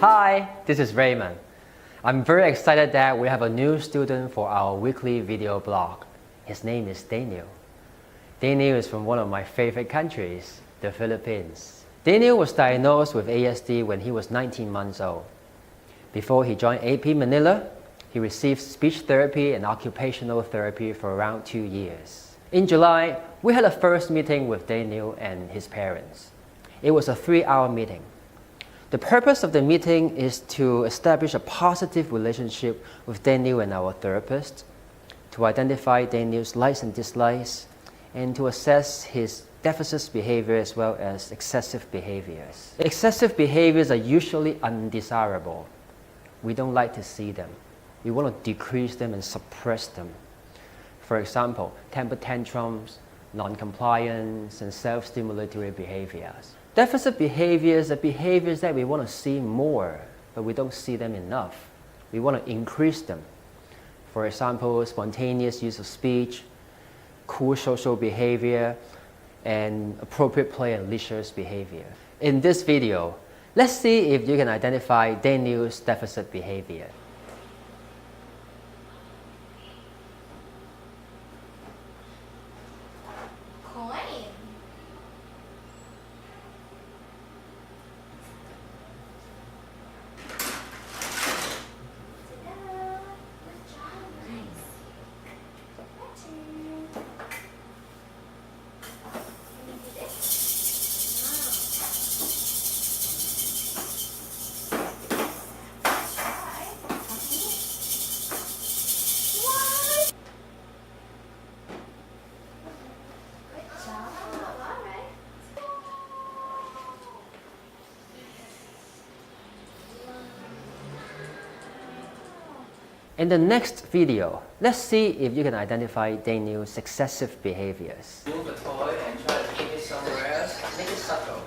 Hi, this is Raymond. I'm very excited that we have a new student for our weekly video blog. His name is Daniel. Daniel is from one of my favorite countries, the Philippines. Daniel was diagnosed with ASD when he was 19 months old. Before he joined AP Manila, he received speech therapy and occupational therapy for around 2 years. In July, we had a first meeting with Daniel and his parents. It was a 3-hour meeting. The purpose of the meeting is to establish a positive relationship with Daniel and our therapist, to identify Daniel's likes and dislikes, and to assess his deficit behavior as well as excessive behaviors. Excessive behaviors are usually undesirable. We don't like to see them. We want to decrease them and suppress them. For example, temper tantrums, non-compliance, and self-stimulatory behaviors. Deficit behaviors are behaviors that we want to see more, but we don't see them enough. We want to increase them. For example, spontaneous use of speech, cool social behavior, and appropriate play and leisure behavior. In this video, let's see if you can identify Daniel's deficit behavior. In the next video, let's see if you can identify Daniel's excessive behaviors. Move a toy and try to keep it somewhere else. Make it subtle.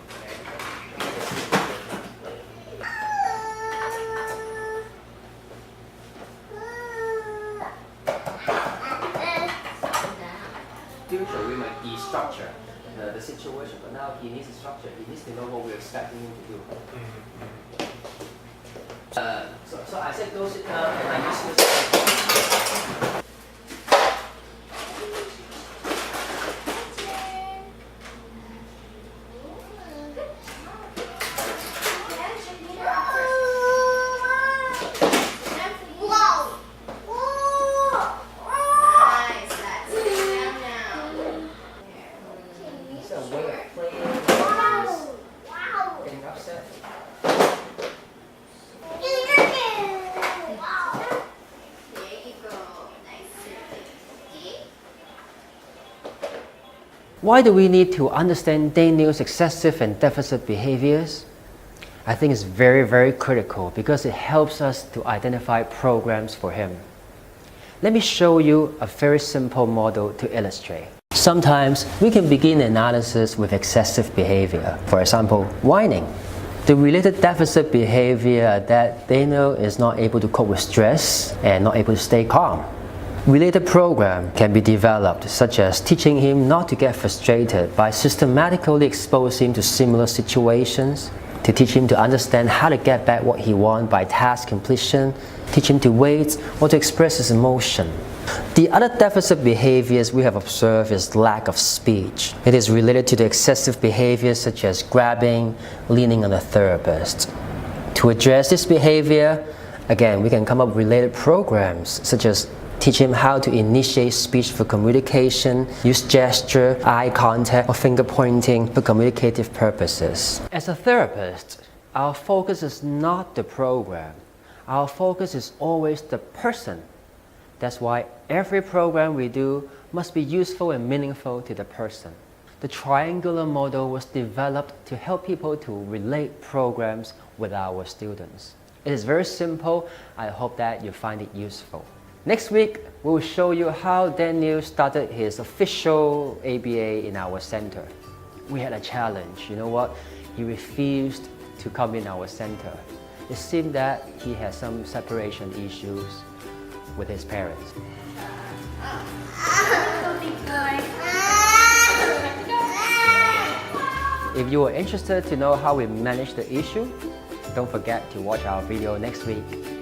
Usually we might destructure the situation, but now he needs a structure. He needs to know what we're expecting him to do. So I said go sit down and I use this. Why do we need to understand Daniel's excessive and deficit behaviors? I think it's very, very critical because it helps us to identify programs for him. Let me show you a very simple model to illustrate. Sometimes we can begin analysis with excessive behavior. For example, whining. The related deficit behavior that Daniel is not able to cope with stress and not able to stay calm. Related program can be developed, such as teaching him not to get frustrated by systematically exposing him to similar situations, to teach him to understand how to get back what he wants by task completion, teach him to wait or to express his emotion. The other deficit behaviors we have observed is lack of speech. It is related to the excessive behaviors such as grabbing, leaning on the therapist. To address this behavior, again, we can come up with related programs such as teach him how to initiate speech for communication, use gesture, eye contact, or finger pointing for communicative purposes. As a therapist, our focus is not the program. Our focus is always the person. That's why every program we do must be useful and meaningful to the person. The triangular model was developed to help people to relate programs with our students. It is very simple. I hope that you find it useful. Next week, we will show you how Daniel started his official ABA in our center. We had a challenge. You know what? He refused to come in our center. It seemed that he has some separation issues with his parents. If you are interested to know how we manage the issue, Don't forget to watch our video next week.